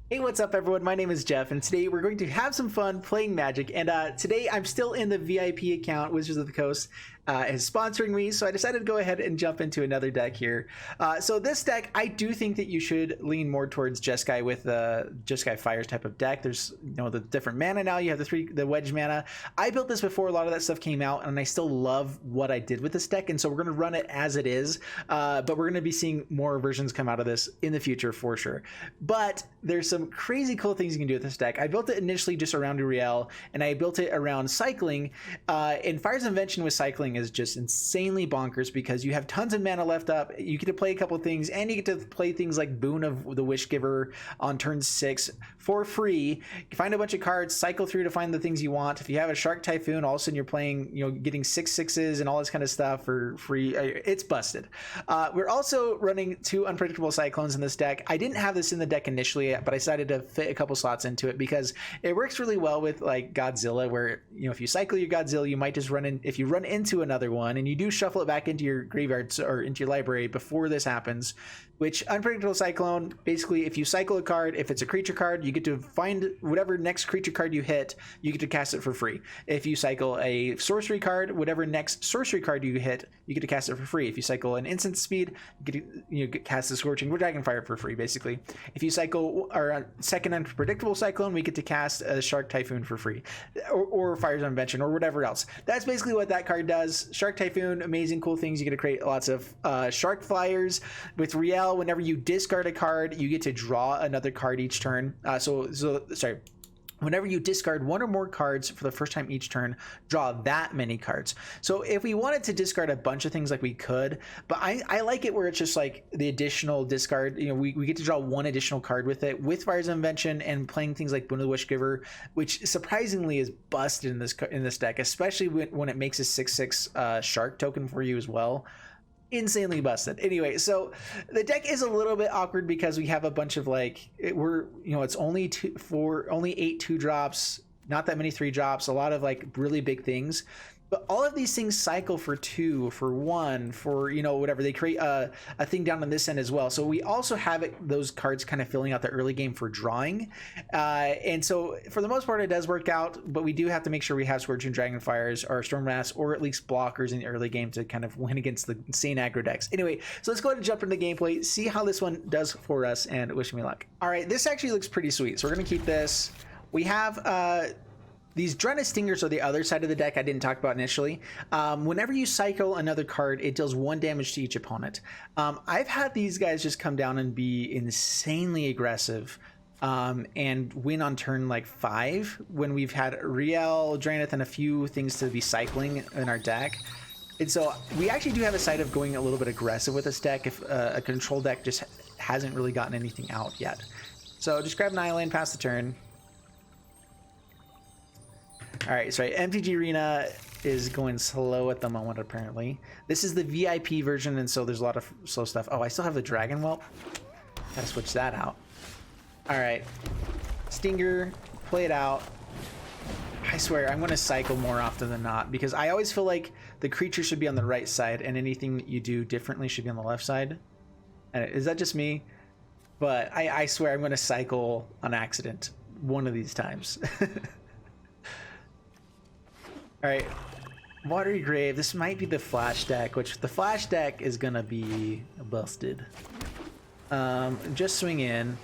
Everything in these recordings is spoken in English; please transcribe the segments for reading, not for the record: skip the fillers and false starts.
Hey, what's up everyone? My name is Jeff and today we're going to have some fun playing Magic, and today I'm still in the VIP account. Wizards of the Coast is sponsoring me, so I decided to go ahead and jump into another deck here. So this deck, I do think that you should lean more towards Jeskai with the Jeskai Fires type of deck. There's the different mana now. You have the wedge mana. I built this before a lot of that stuff came out, and I still love what I did with this deck, and so we're going to run it as it is, but we're going to be seeing more versions come out of this in the future for sure. But there's some crazy cool things you can do with this deck. I built it initially just around Uriel, and I built it around cycling, and Fire's Invention with cycling is just insanely bonkers because you have tons of mana left up. You get to play a couple things, and you get to play things like Boon of the Wishgiver on turn 6 for free. You find a bunch of cards, cycle through to find the things you want. If you have a Shark Typhoon, all of a sudden you're playing, getting 6/6s and all this kind of stuff for free. It's busted. We're also running 2 Unpredictable Cyclones in this deck. I didn't have this in the deck initially, but I decided to fit a couple slots into it because it works really well with like Godzilla, where if you cycle your Godzilla, you might just run in. If you run into another one and you do shuffle it back into your graveyards or into your library before this happens, which Unpredictable Cyclone, basically if you cycle a card, if it's a creature card, you get to find whatever next creature card you hit, you get to cast it for free. If you cycle a sorcery card, whatever next sorcery card you hit, you get to cast it for free. If you cycle an instant speed, you get to cast the Scorching Dragonfire for free, basically. If you cycle our second Unpredictable Cyclone, we get to cast a Shark Typhoon for free, or Fire's Invention, or whatever else. That's basically what that card does. Shark Typhoon, amazing cool things. You get to create lots of Shark Flyers. With Riel, whenever you discard a card, you get to draw another card each turn. Sorry. Whenever you discard one or more cards for the first time each turn, draw that many cards. So if we wanted to discard a bunch of things, like we could, but I like it where it's just like the additional discard. We get to draw one additional card with it, with Fire's Invention and playing things like Boon of the Wishgiver, which surprisingly is busted in this deck, especially when it makes a 6/6 shark token for you as well. Insanely busted. Anyway, so the deck is a little bit awkward because we have a bunch of it's only 8 2-drops, not that many 3-drops, a lot of like really big things. But all of these things cycle for 2, for 1, for whatever. They create a thing down on this end as well. So we also have those cards kind of filling out the early game for drawing, and so for the most part it does work out. But we do have to make sure we have Scorching Dragonfires or Storm Wraths, or at least blockers in the early game to kind of win against the insane aggro decks. Anyway, so let's go ahead and jump into gameplay, see how this one does for us, and wish me luck. All right, this actually looks pretty sweet, so we're gonna keep this. We have these Drenna Stingers are the other side of the deck I didn't talk about initially. Whenever you cycle another card, it deals 1 damage to each opponent. I've had these guys just come down and be insanely aggressive and win on turn like 5 when we've had Riel, Draenith, and a few things to be cycling in our deck. And so we actually do have a side of going a little bit aggressive with this deck if a control deck just hasn't really gotten anything out yet. So just grab an island, pass the turn. All right, sorry, MTG Arena is going slow at the moment, apparently. This is the VIP version, and so there's a lot of slow stuff. Oh, I still have the Dragon Whelp. Gotta switch that out. All right, Stinger, play it out. I swear, I'm gonna cycle more often than not, because I always feel like the creature should be on the right side, and anything that you do differently should be on the left side. And is that just me? But I swear I'm gonna cycle on accident one of these times. All right, Watery Grave. This might be the Flash deck, which the Flash deck is gonna be busted. Just swing in.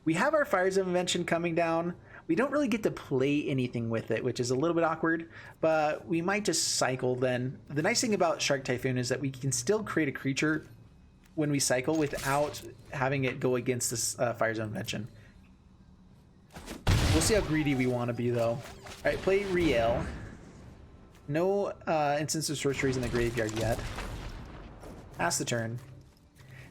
We have our Fire's Invention coming down. We don't really get to play anything with it, which is a little bit awkward, but we might just cycle then. The nice thing about Shark Typhoon is that we can still create a creature when we cycle without having it go against this Fire's Invention. We'll see how greedy we want to be, though. All right, play Riel. No instance of sorceries in the graveyard yet. Pass the turn.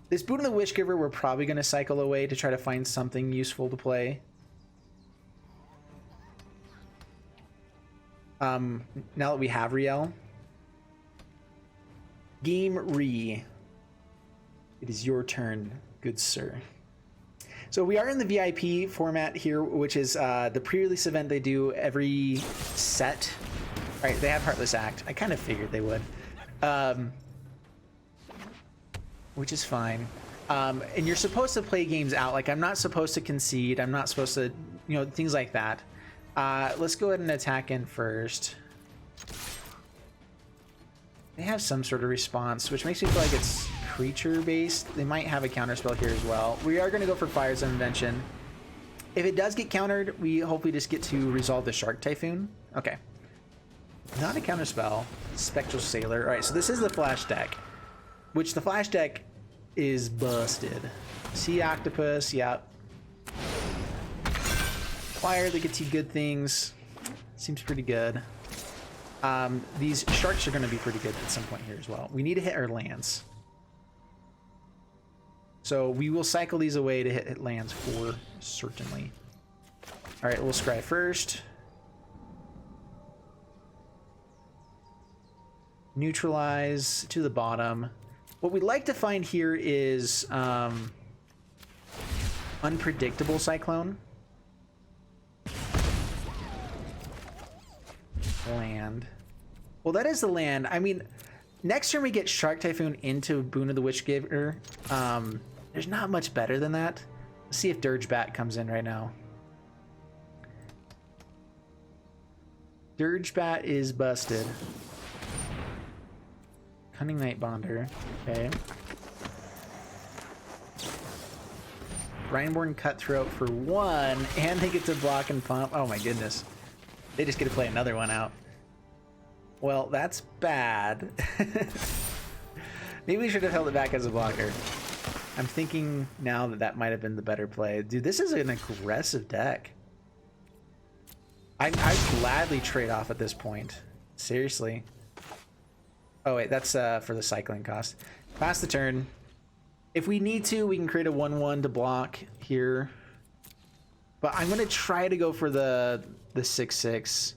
This Boon of the Wishgiver, we're probably going to cycle away to try to find something useful to play. Now that we have Riel. Game Re. It is your turn, good sir. So we are in the VIP format here, which is the pre-release event they do every set. All right, they have Heartless Act. I kind of figured they would. Which is fine. And you're supposed to play games out. Like, I'm not supposed to concede. I'm not supposed to, you know, things like that. Let's go ahead and attack in first. They have some sort of response, which makes me feel like it's creature based. They might have a counter spell here as well. We are going to go for Fire's Invention. If it does get countered, we hopefully just get to resolve the Shark Typhoon. Okay. Not a counter spell. Spectral Sailor. All right, so this is the Flash deck, which the Flash deck is busted. Sea Octopus, yep. Fire that gets you good things. Seems pretty good. These sharks are going to be pretty good at some point here as well. We need to hit our lands. So we will cycle these away to hit lands for certainly. All right, we'll scry first. Neutralize to the bottom. What we'd like to find here is Unpredictable Cyclone. Land. Well, that is the land. I mean, next turn we get Shark Typhoon into Boon of the Witchgiver. There's not much better than that. Let's see if Dirgebat comes in right now. Dirgebat is busted. Cunning Night Bonder. Okay. Rhineborn Cutthroat for 1, and they get to block and pump. Oh my goodness. They just get to play another one out. Well, that's bad. Maybe we should have held it back as a blocker. I'm thinking now that that might have been the better play. Dude, this is an aggressive deck. I'd gladly trade off at this point. Seriously. Oh wait, that's for the cycling cost. Pass the turn. If we need to, we can create a 1/1 to block here. But I'm gonna try to go for the 6/6,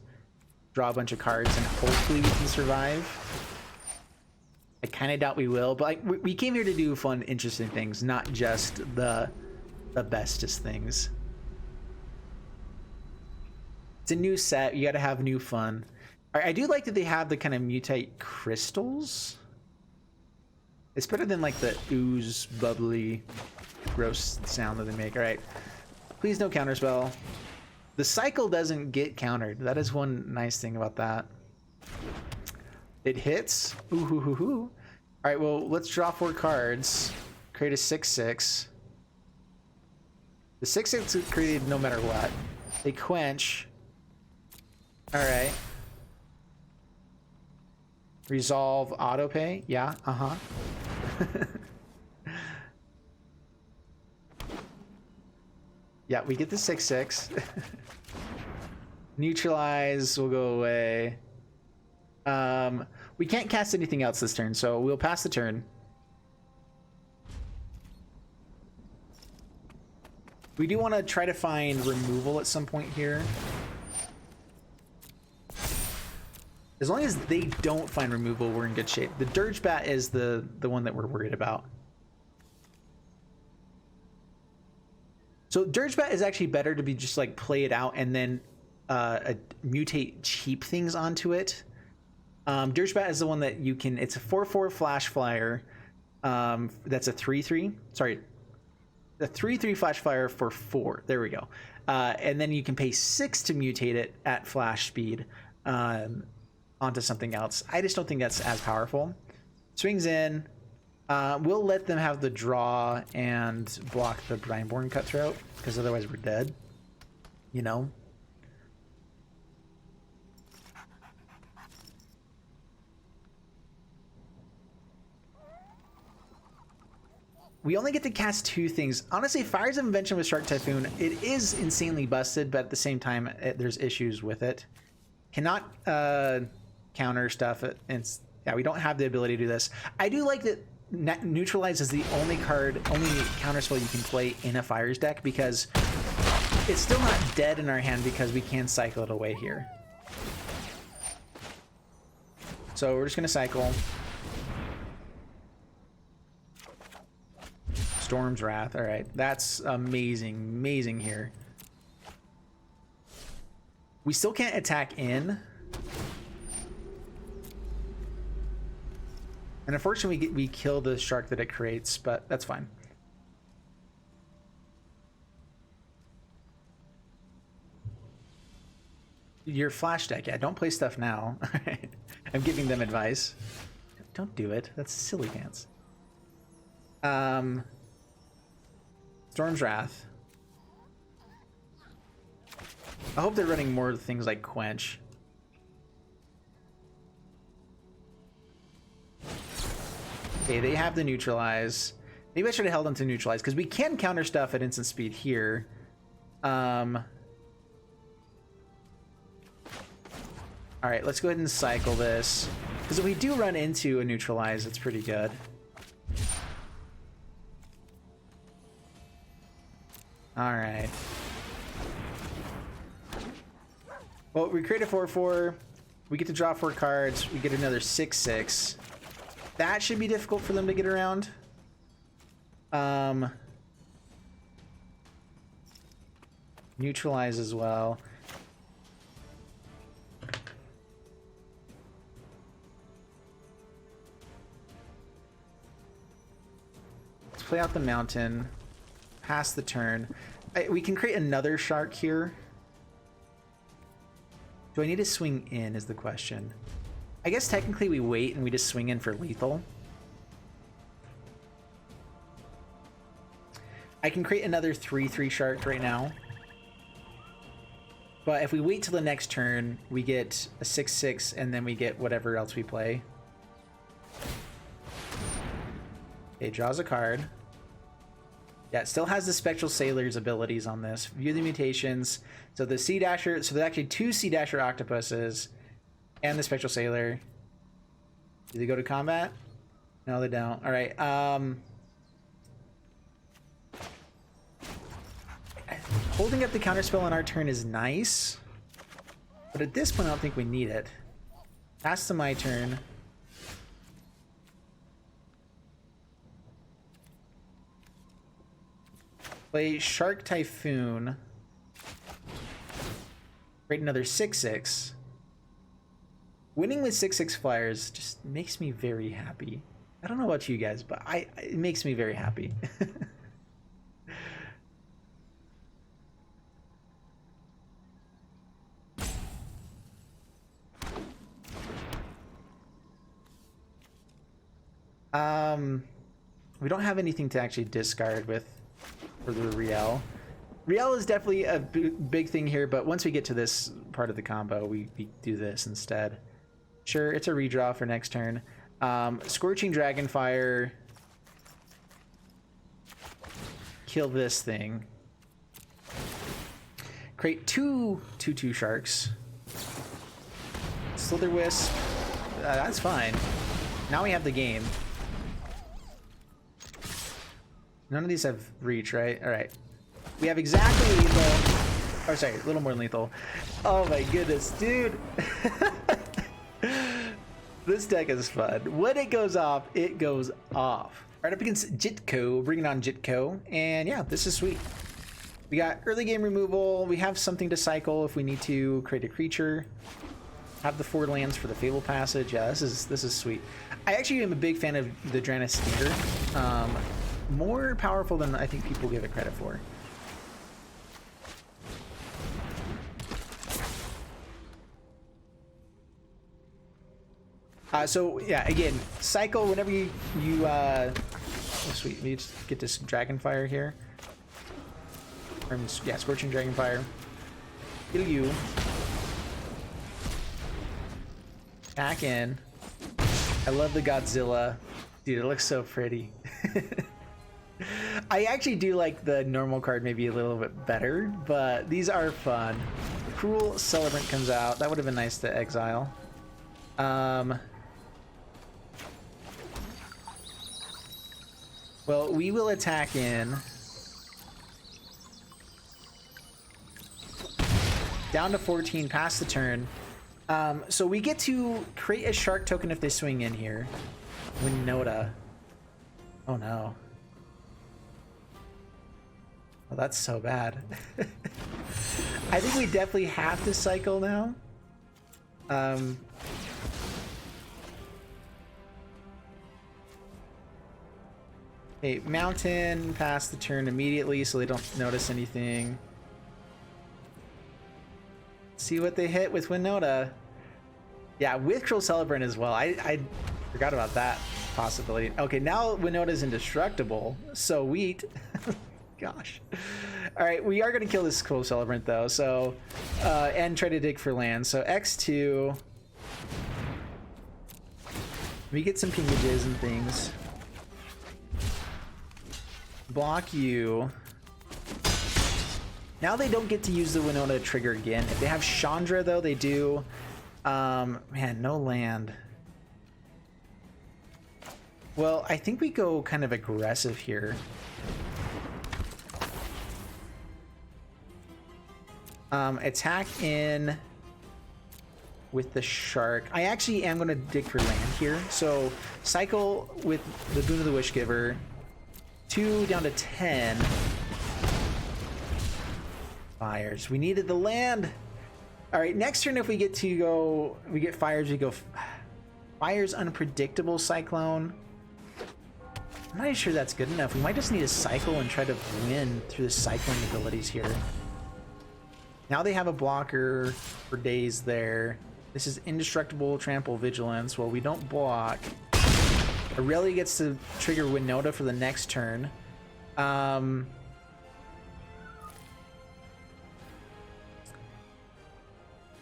draw a bunch of cards, and hopefully we can survive. I kind of doubt we will, but like we came here to do fun, interesting things, not just the bestest things. It's a new set. You got to have new fun. I do like that they have the kind of mutate crystals. It's better than like the ooze, bubbly, gross sound that they make. All right, please no counterspell. The cycle doesn't get countered. That is one nice thing about that. It hits. Ooh, hoo, hoo, hoo. All right, well, let's draw 4 cards. Create a 6/6. The 6/6 is created no matter what. They quench. All right. Resolve autopay. Yeah, uh-huh. Yeah, we get the 6/6. Neutralize will go away. We can't cast anything else this turn, so we'll pass the turn. We do want to try to find removal at some point here. As long as they don't find removal, we're in good shape. The Dirgebat is the one that we're worried about. So Dirgebat is actually better to be just like play it out and then mutate cheap things onto it. Dirgebat is the one that you can, it's a 4/4 flash flyer. That's a 3/3. Sorry, the 3/3 flash flyer for 4. There we go. And then you can pay 6 to mutate it at flash speed onto something else. I just don't think that's as powerful. Swings in. We'll let them have the draw and block the Rhineborn Cutthroat, because otherwise we're dead. You know? We only get to cast 2 things. Honestly, Fire's Invention with Shark Typhoon, it is insanely busted, but at the same time, there's issues with it. Cannot counter stuff. Yeah, we don't have the ability to do this. I do like that Neutralize is the only counter spell you can play in a Fire's deck, because it's still not dead in our hand because we can cycle it away here. So we're just going to cycle. Storm's Wrath. All right, that's amazing, amazing here. We still can't attack in. And unfortunately, we kill the shark that it creates, but that's fine. Your flash deck, yeah, don't play stuff now. I'm giving them advice. Don't do it. That's silly pants. Storm's Wrath. I hope they're running more things like Quench. Okay, they have the Neutralize. Maybe I should have held on to Neutralize, because we can counter stuff at instant speed here. Alright, let's go ahead and cycle this. Because if we do run into a Neutralize, it's pretty good. Alright. Well, we create a 4/4. We get to draw 4 cards. We get another 6/6. That should be difficult for them to get around. Neutralize as well. Let's play out the mountain. Pass the turn. We can create another shark here. Do I need to swing in is the question. I guess technically we wait and we just swing in for lethal. I can create another 3/3 shark right now. But if we wait till the next turn, we get a 6/6 and then we get whatever else we play. Okay, draws a card. Yeah, it still has the Spectral Sailor's abilities on this. View the mutations. So the Sea Dasher, so there's actually 2 Sea Dasher octopuses and the Spectral Sailor. Do they go to combat? No, they don't. All right. Holding up the counterspell on our turn is nice, but at this point I don't think we need it. Pass to my turn. Play Shark Typhoon. Create another 6/6. Winning with 6/6 flyers just makes me very happy. I don't know about you guys, but it makes me very happy. We don't have anything to actually discard with for the Riel. Riel is definitely a big thing here, but once we get to this part of the combo, we do this instead. Sure, it's a redraw for next turn. Scorching Dragonfire. Kill this thing. Create 2 2/2 sharks. Slither Wisp. That's fine. Now we have the game. None of these have reach, right? All right. We have exactly lethal. Or sorry, a little more than lethal. Oh my goodness, dude. This deck is fun. When it goes off, it goes off. Right up against Jitko, bringing on Jitko. And yeah, this is sweet. We got early game removal. We have something to cycle if we need to create a creature. Have the 4 lands for the Fable Passage. Yeah, this is sweet. I actually am a big fan of the Draenei Steeder. More powerful than I think people give it credit for. So yeah, again, cycle whenever you oh sweet, we just get this Dragonfire here. Yeah, Scorching Dragonfire. Kill you. Back in. I love the Godzilla. Dude, it looks so pretty. I actually do like the normal card maybe a little bit better, but these are fun. Cruel Celebrant comes out. That would have been nice to exile. Well, we will attack in. Down to 14, pass the turn. So we get to create a shark token if they swing in here. Winota. Oh no. Well, that's so bad. I think we definitely have to cycle now. Okay, mountain, pass the turn immediately so they don't notice anything. Let's see what they hit with Winota. Yeah, with Cruel Celebrant as well. I forgot about that possibility. Okay, now Winota's indestructible. So wheat. Gosh. All right, we are going to kill this Cruel Celebrant though. So, and try to dig for land. So X2. We get some pingages and things. Block you. Now they don't get to use the Winota trigger again. If they have Chandra though, they do. Man, no land. Well, I think we go kind of aggressive here. Attack in with the shark. I actually am going to dig for land here. So cycle with the Boon of the Wishgiver. 2 down to 10. Fires. We needed the land. All right, next turn if we get to go, we get fires, we go fires, unpredictable cyclone. I'm not even sure that's good enough. We might just need to cycle and try to win through the cycling abilities here. Now they have a blocker for days there. This is indestructible, trample, vigilance. Well, we don't block. Aurelia gets to trigger Winota for the next turn.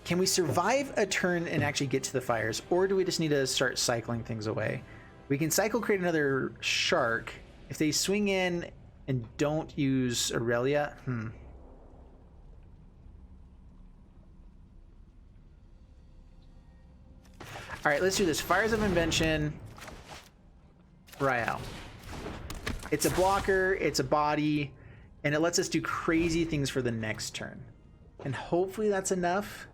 Can we survive a turn and actually get to the fires, or do we just need to start cycling things away? We can cycle, create another shark. If they swing in and don't use Aurelia, All right, let's do this. Fires of Invention. Ryo. It's a blocker, it's a body, and it lets us do crazy things for the next turn. And hopefully that's enough.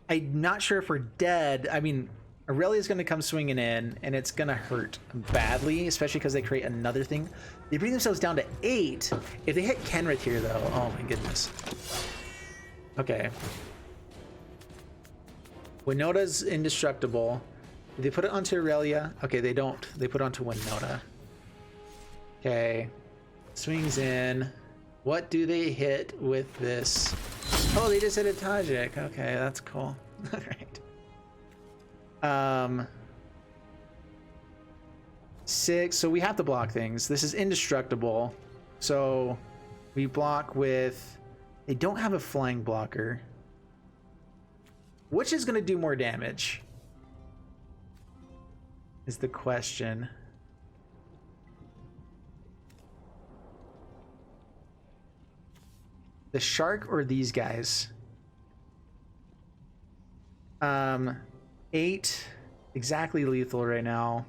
I'm not sure if we're dead. I mean, Aurelia's going to come swinging in, and it's going to hurt badly, especially because they create another thing. They bring themselves down to 8. If they hit Kenrith here, though, oh my goodness. Okay. Winota's indestructible. Do they put it onto Aurelia? Okay, they don't. They put it onto Winota. Okay. Swings in. What do they hit with this? Oh, they just hit a Tajik. Okay, that's cool. All right. 6. So we have to block things. This is indestructible. So we block with... They don't have a flying blocker. Which is going to do more damage? Is the question. The shark or these guys? 8. Exactly lethal right now.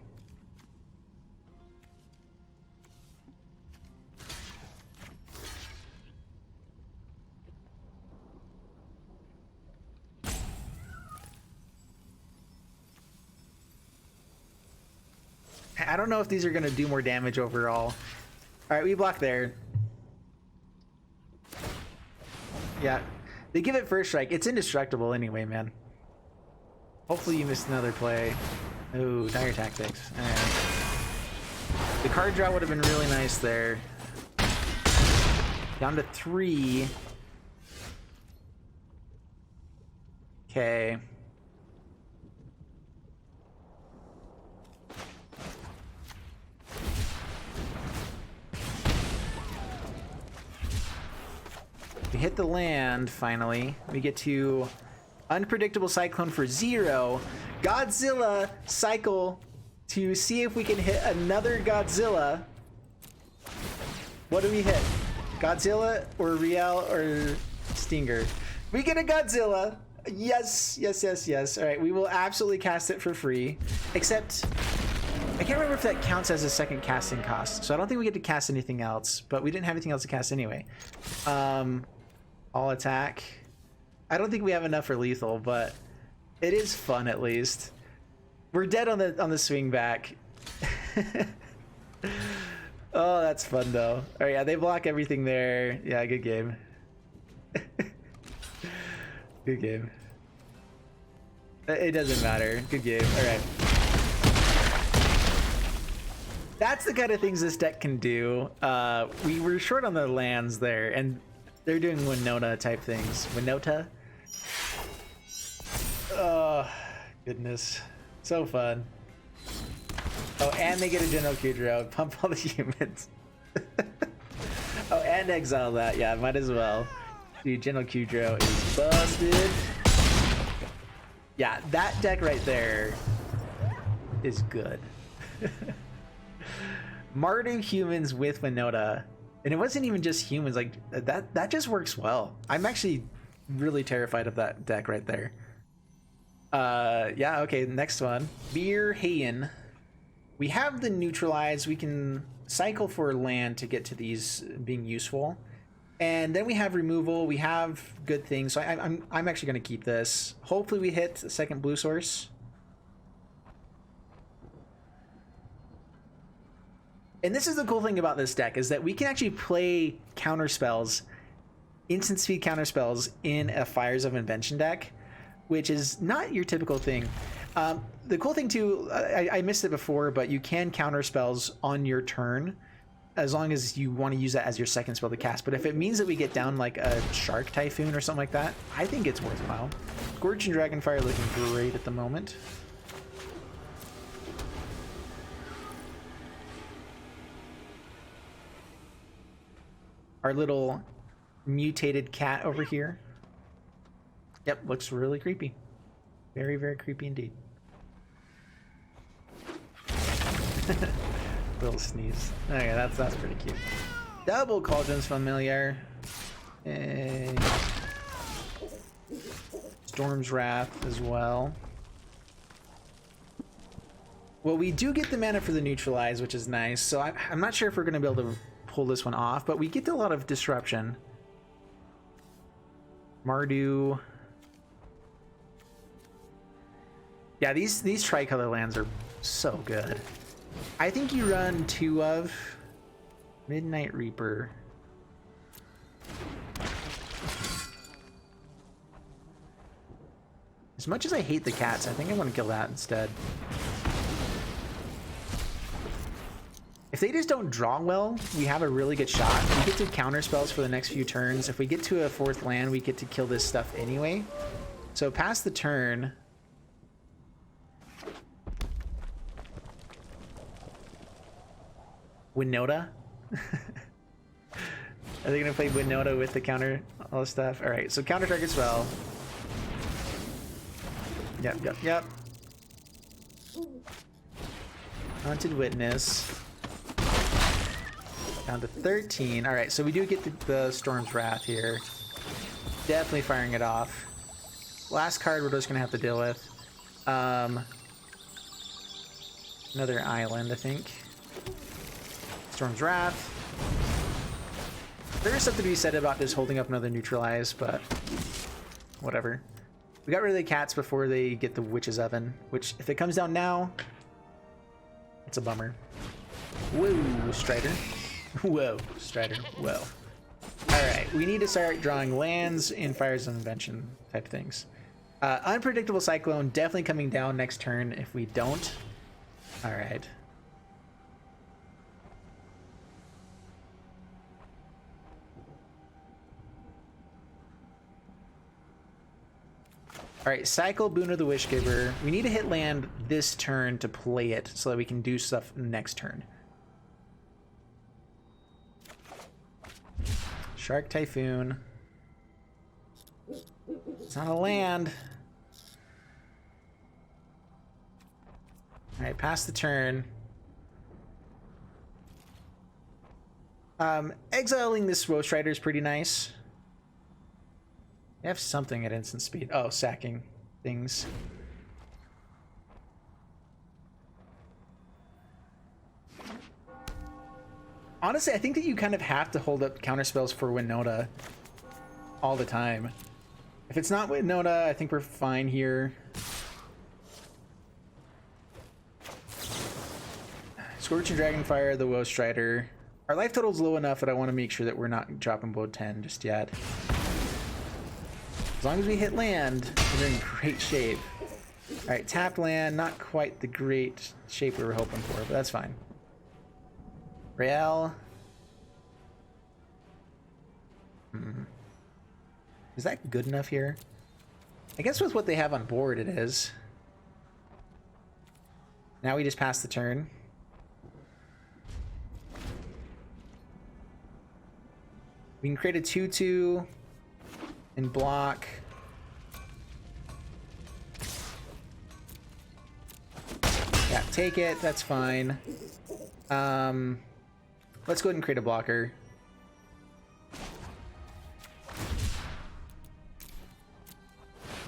I don't know if these are going to do more damage overall. All right, we block there. Yeah, they give it first strike. It's indestructible anyway, man. Hopefully you missed another play. Ooh, dire tactics. The card draw would have been really nice there. Down to 3. Okay. We hit the land, finally. We get to unpredictable cyclone for 0. Godzilla cycle to see if we can hit another Godzilla. What do we hit? Godzilla or Riel or Stinger? We get a Godzilla. Yes, yes, yes, yes. All right, we will absolutely cast it for free. Except, I can't remember if that counts as a second casting cost. So I don't think we get to cast anything else, but we didn't have anything else to cast anyway. All attack. I don't think we have enough for lethal, but it is fun at least. We're dead on the swing back. Oh, that's fun though. All right, yeah, they block everything there. Yeah, good game. Good game. It doesn't matter. Good game. All right. That's the kind of things this deck can do. We were short on the lands there, and they're doing Winota type things. Winota? Oh, goodness. So fun. Oh, and they get a General Kudrow. Pump all the humans. Oh, and exile that. Yeah, might as well. Dude, General Kudrow is busted. Yeah, that deck right there is good. Mardu humans with Winota. And it wasn't even just humans. Like, that just works well. I'm actually really terrified of that deck right there. Yeah, okay, next one. Beer Hayen. We have the neutralize. We can cycle for land to get to these being useful. And then we have removal. We have good things. So I'm actually going to keep this. Hopefully we hit the second blue source. And this is the cool thing about this deck, is that we can actually play counter spells, instant speed counter spells in a Fires of Invention deck, which is not your typical thing. The cool thing too, I missed it before, but you can counter spells on your turn as long as you want to use that as your second spell to cast. But if it means that we get down like a Shark Typhoon or something like that, I think it's worthwhile. Scorch and Dragonfire looking great at the moment. Our little mutated cat over here. Yep, looks really creepy. Very, very creepy indeed. Little sneeze. Okay, that's pretty cute. Double Cauldron's Familiar. And Storm's Wrath as well. Well, we do get the mana for the neutralize, which is nice. So I'm not sure if we're going to be able to pull this one off, but we get a lot of disruption. Mardu. Yeah, these tricolor lands are so good. I think you run 2 of Midnight Reaper. As much as I hate the cats, I think I want to kill that instead. If they just don't draw well, we have a really good shot. We get to counter spells for the next few turns. If we get to a 4th land, we get to kill this stuff anyway. So past the turn... Winota? Are they gonna play Winota with the counter, all this stuff? All right, so counter target spell. Yep. Haunted Witness. Down to 13. All right, so we do get the Storm's Wrath here. Definitely firing it off. Last card we're just gonna have to deal with. Another island, I think. Storm's Wrath. There is something to be said about just holding up another neutralize, but whatever. We got rid of the cats before they get the Witch's Oven, which if it comes down now, it's a bummer. Whoa, Strider. Whoa, Strider. Whoa. Alright, we need to start drawing lands in Fires of Invention type things. Unpredictable Cyclone definitely coming down next turn if we don't. Alright. Alright, cycle Boon of the Wishgiver. We need to hit land this turn to play it so that we can do stuff next turn. Shark Typhoon. It's not a land. Alright, pass the turn. Exiling this Roast Rider is pretty nice. I have something at instant speed. Oh, sacking things. Honestly, I think that you kind of have to hold up counterspells for Winota all the time. If it's not Winota, I think we're fine here. Scorch and Dragonfire, the Woe Strider. Our life total's low enough that I want to make sure that we're not dropping below 10 just yet. As long as we hit land, we're in great shape. Alright, tapped land, not quite the great shape we were hoping for, but that's fine. Real. Is that good enough here? I guess with what they have on board, it is. Now we just pass the turn. We can create a 2/2 and block. Yeah, take it. That's fine. Let's go ahead and create a blocker.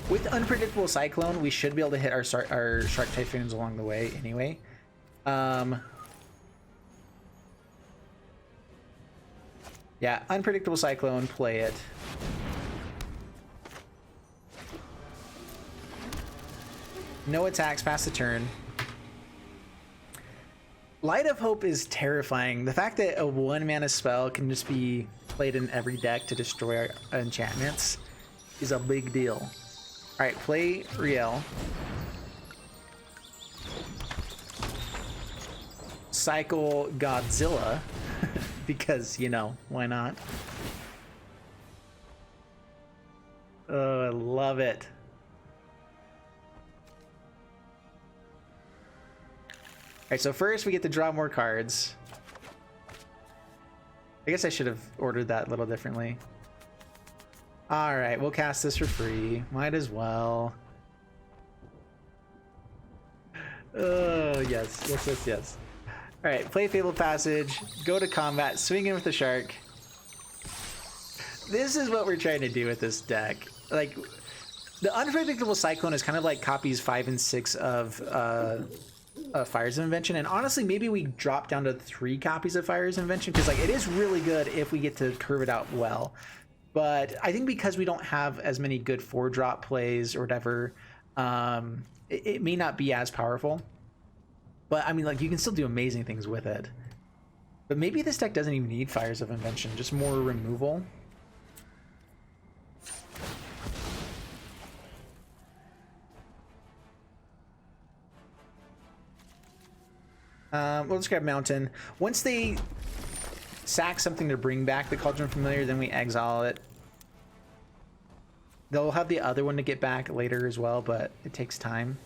With Unpredictable Cyclone, we should be able to hit our Shark Typhoons along the way anyway. Yeah, Unpredictable Cyclone, play it. No attacks, pass the turn. Light of Hope is terrifying. The fact that a 1-mana spell can just be played in every deck to destroy our enchantments is a big deal. All right, play Riel. Cycle Godzilla, because, you know, why not? Oh, I love it. All right, so first we get to draw more cards. I guess I should have ordered that a little differently. All right, we'll cast this for free. Might as well. Oh, yes, yes, yes, yes. All right, play Fabled Passage, go to combat, swing in with the shark. This is what we're trying to do with this deck. Like, the Unpredictable Cyclone is kind of like copies 5 and 6 of Fires of Invention, and honestly maybe we drop down to 3 copies of Fires of Invention, because like it is really good if we get to curve it out well. But I think because we don't have as many good 4-drop plays or whatever, it may not be as powerful. But I mean, like, you can still do amazing things with it. But maybe this deck doesn't even need Fires of Invention, just more removal. We'll just grab Mountain. Once they sack something to bring back the Cauldron Familiar, then we exile it. They'll have the other one to get back later as well, but it takes time.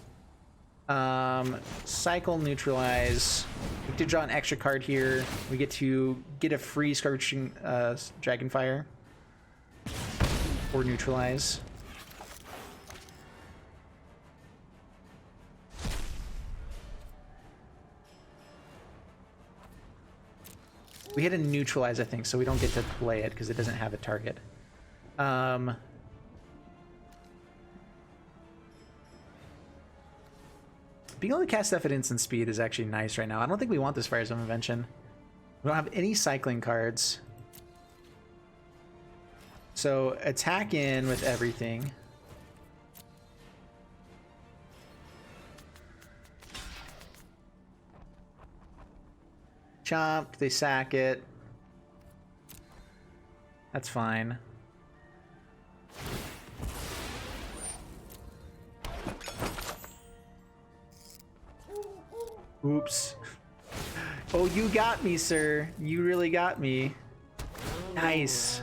Cycle, neutralize. We get to draw an extra card here. We get to get a free Scorching Dragonfire. Or neutralize. We hit a neutralize, I think, so we don't get to play it because it doesn't have a target. Being able to cast stuff at instant speed is actually nice right now. I don't think we want this Fires of Invention. We don't have any cycling cards. So attack in with everything. Chomp, they sack it. That's fine. Oops. Oh, you got me, sir. You really got me. Nice.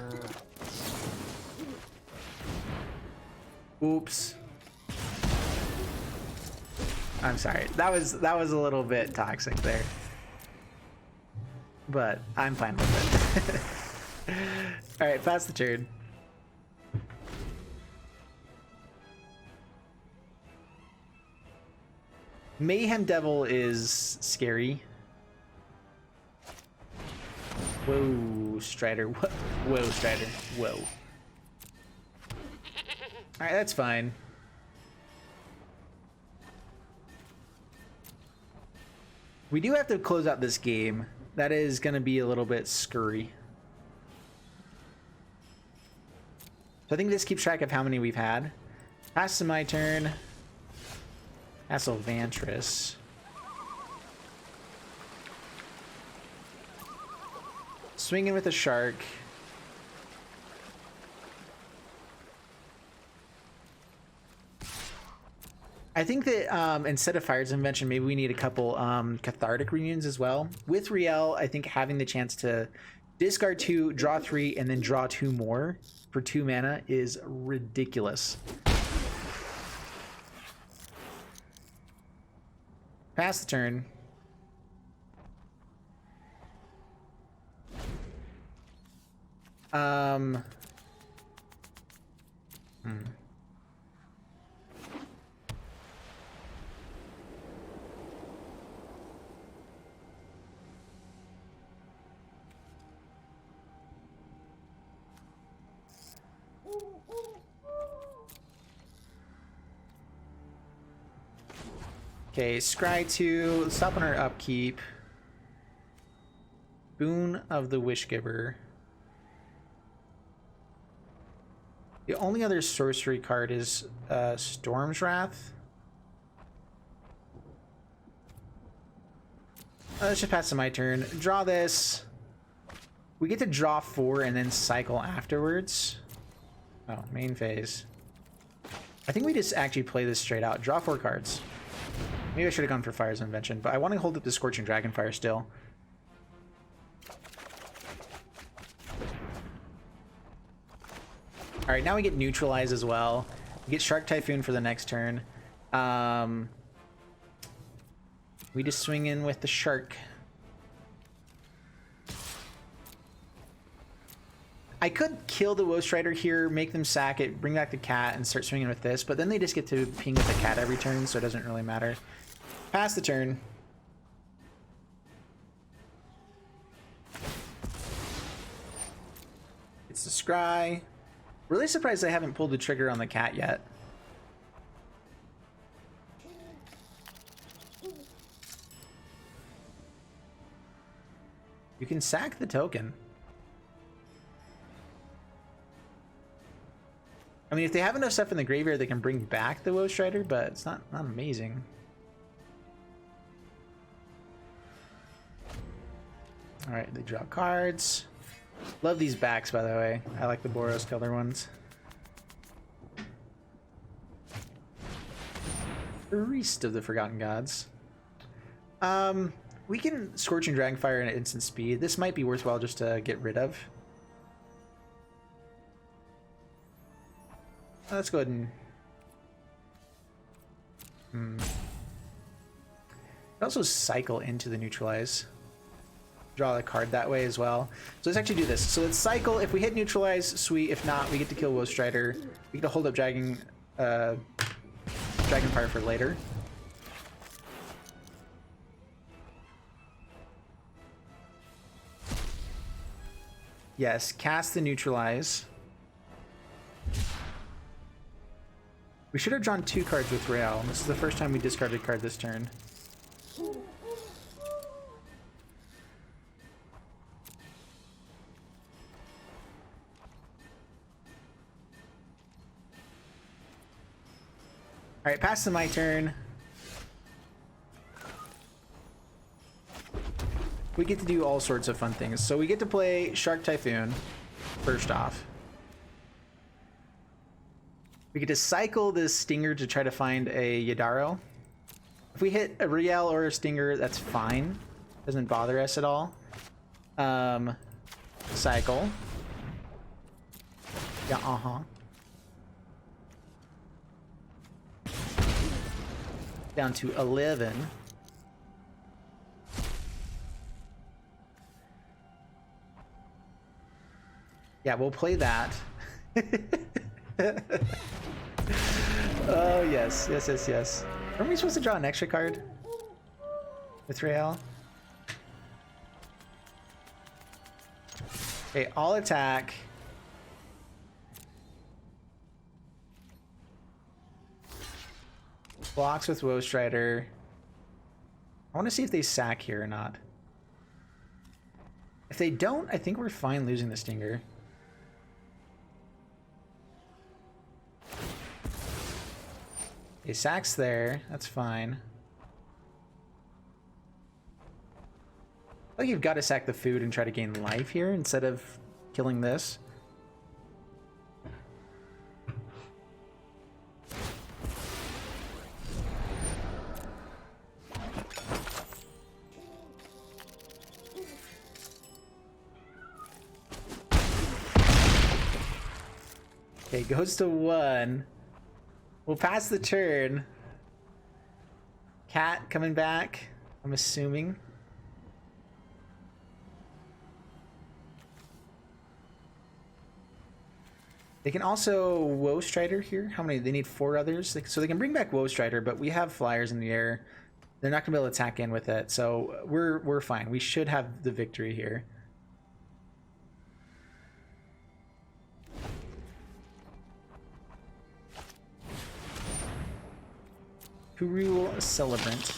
Oops. I'm sorry. That was a little bit toxic there. But I'm fine with it. All right, pass the turn. Mayhem Devil is scary. Whoa, Strider. Whoa, Strider. Whoa. All right, that's fine. We do have to close out this game. That is going to be a little bit scurry. So I think this keeps track of how many we've had. Pass to my turn. Castle Vantress. Swinging with a shark. I think that instead of Fires of Invention, maybe we need a couple Cathartic Reunions as well. With Riel, I think having the chance to discard 2, draw 3, and then draw 2 more for 2 mana is ridiculous. Pass the turn. Okay, scry 2. Stop on our upkeep. Boon of the Wishgiver. The only other sorcery card is Storm's Wrath. Let's just pass to my turn. Draw this. We get to draw 4 and then cycle afterwards. Oh, main phase. I think we just actually play this straight out. Draw 4 cards. Maybe I should have gone for Fire's Invention, but I want to hold up the Scorching Dragonfire still. Alright, now we get Neutralize as well. We get Shark Typhoon for the next turn. We just swing in with the Shark. I could kill the Ghost Rider here, make them sack it, bring back the cat, and start swinging with this, but then they just get to ping with the cat every turn, so it doesn't really matter. Pass the turn. It's the Scry. Really surprised I haven't pulled the trigger on the cat yet. You can sack the token. I mean, if they have enough stuff in the graveyard, they can bring back the Ghost Rider, but it's not amazing. All right, they draw cards. Love these backs, by the way. I like the Boros color ones. Priest of the Forgotten Gods. We can Scorching Dragonfire at instant speed. This might be worthwhile just to get rid of. Let's go ahead and... also cycle into the Neutralize. Draw the card that way as well. So let's actually do this. So let's cycle. If we hit Neutralize, sweet. If not, we get to kill Ghost Rider. We get to hold up Dragonfire for later. Yes, cast the Neutralize. We should have drawn 2 cards with Rael. This is the first time we discarded a card this turn. Alright, pass to my turn. We get to do all sorts of fun things. So we get to play Shark Typhoon, first off. We get to cycle this Stinger to try to find a Yadaro. If we hit a Riel or a Stinger, that's fine. Doesn't bother us at all. Cycle. Yeah, down to 11. Yeah, we'll play that. Oh, yes. Yes, yes, yes. Aren't we supposed to draw an extra card with Rael? Okay, all attack. Blocks with Ghost Rider. I want to see if they sack here or not. If they don't, I think we're fine losing the Stinger. Okay, sacks there. That's fine. I think you've got to sack the food and try to gain life here instead of killing this. Okay, goes to 1. We'll pass the turn. Cat coming back, I'm assuming. They can also Woe Strider here. How many? They need 4 others. So they can bring back Woe Strider, but we have flyers in the air. They're not gonna be able to attack in with it, so we're fine. We should have the victory here. Who rule a Celebrant?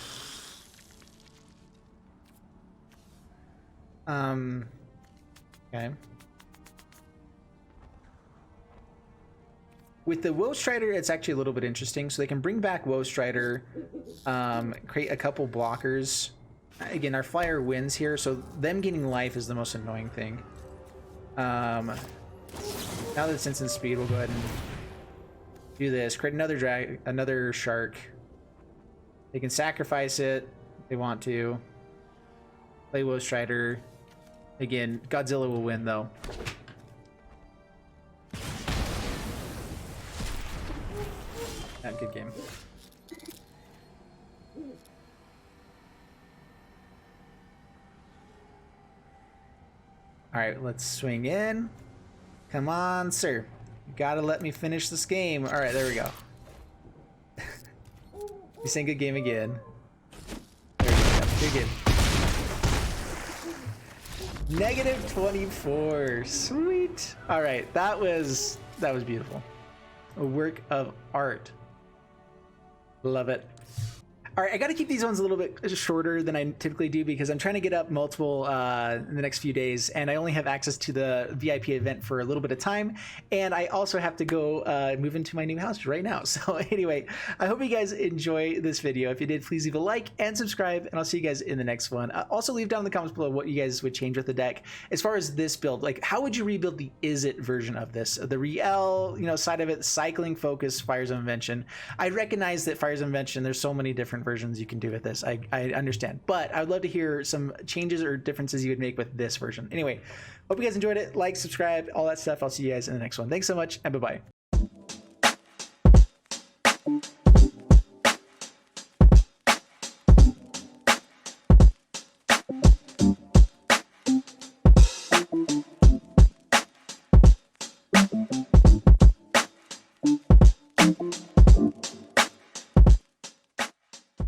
Okay. With the Woe Strider, it's actually a little bit interesting. So they can bring back Woe Strider, create a couple blockers. Again, our flyer wins here, so them gaining life is the most annoying thing. Now that it's instant speed, we'll go ahead and do this. Create another shark. They can sacrifice it if they want to. Play Woe Strider. Again, Godzilla will win though. Good game. All right, let's swing in. Come on, sir. You gotta let me finish this game. All right, there we go. You saying good game again. There we go. Good game. -24. Sweet. All right, that was beautiful. A work of art. Love it. All right, I got to keep these ones a little bit shorter than I typically do because I'm trying to get up multiple in the next few days, and I only have access to the VIP event for a little bit of time, and I also have to go move into my new house right now. So anyway, I hope you guys enjoy this video. If you did, please leave a like and subscribe, and I'll see you guys in the next one. Also, leave down in the comments below what you guys would change with the deck. As far as this build, like how would you rebuild the Is It version of this? The Riel, side of it, cycling focus, Fires of Invention. I recognize that Fires of Invention, there's so many different versions you can do with this. I understand, but I would love to hear some changes or differences you would make with this version. Anyway, hope you guys enjoyed it. Like, subscribe, all that stuff. I'll see you guys in the next one. Thanks so much, and bye-bye.